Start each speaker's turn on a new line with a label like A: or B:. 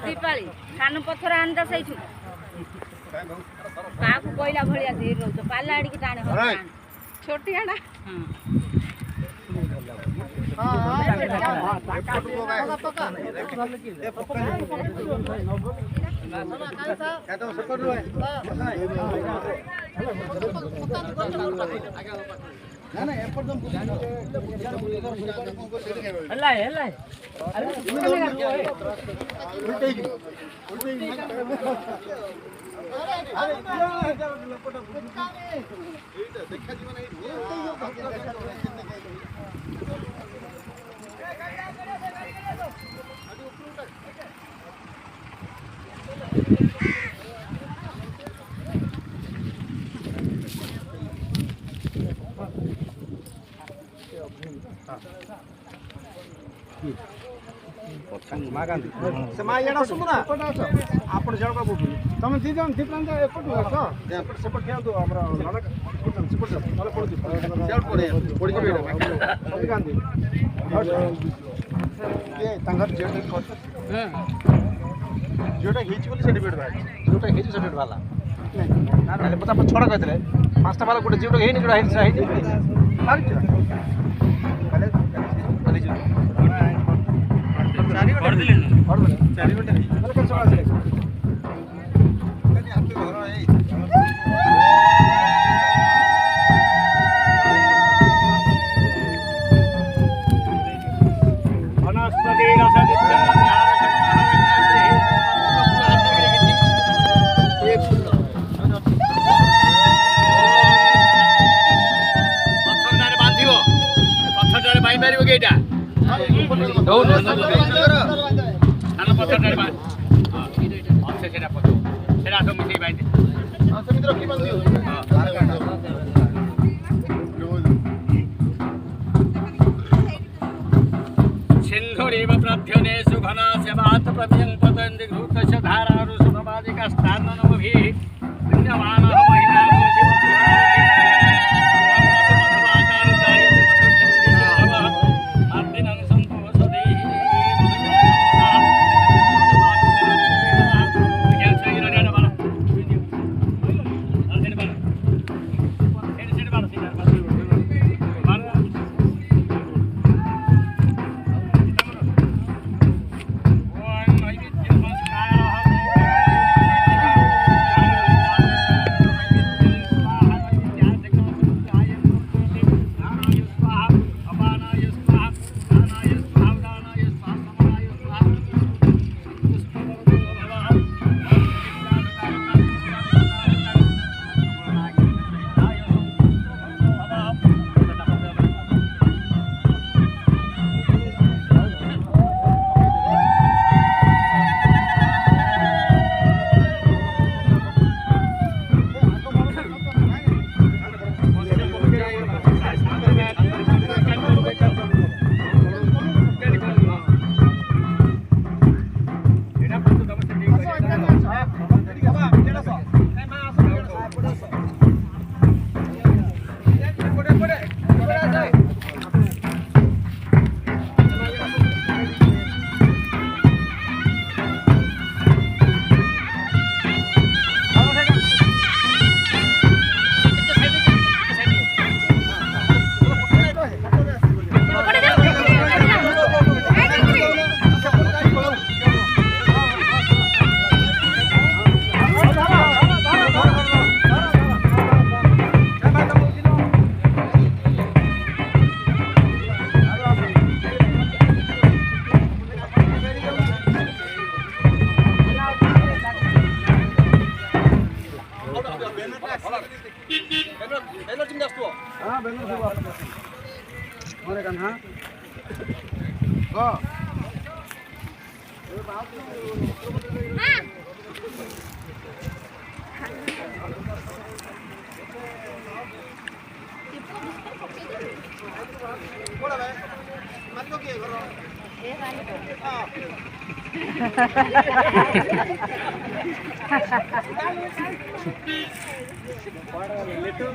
A: दीपाली कान पथर आनता सही काकू कोइला भलिया धीर रहछ पाला आडी के टाणे हो छोटी आडा
B: ना एपर्दम
C: हल्ला हल्ला
B: देखा जीवन
D: से माँ यहाँ सुन ना आपण जड़ का बोलू तुम दी जन दी प्लान एपट आस एपट सेपट खेल दो हमरा लड़क सेपट चल पड़ दी जड़ पड़ी के बेटा सब गांधी ये तंगर जेड कर जोटा हिच बोली सर्टिफिकेट भाई जोटा हिच सर्टिफिकेट वाला ना ना पता पर छोड़ा कहतले पांचटा वाला गोटे जोटा हेनी जोटा हिच हिच मारि छ पहले खाली जो चारि घंटा दिले ना 4 घंटा मतलब कौन सा आसे कनी आपके घर है वनस्पति रस विद्यमान मारिबो केटा दो आना पत्थर मार हां से सेटा पतो सेटा तो मिसे बाइंदे हां समित्र की बंदियो सिंधुरेव प्रध्यने सुघना सेवात प्रत्यं पतन्ति घृतस्य धारारु सुभवादिका स्थाननमभि पुण्यमान महिला లిటిల్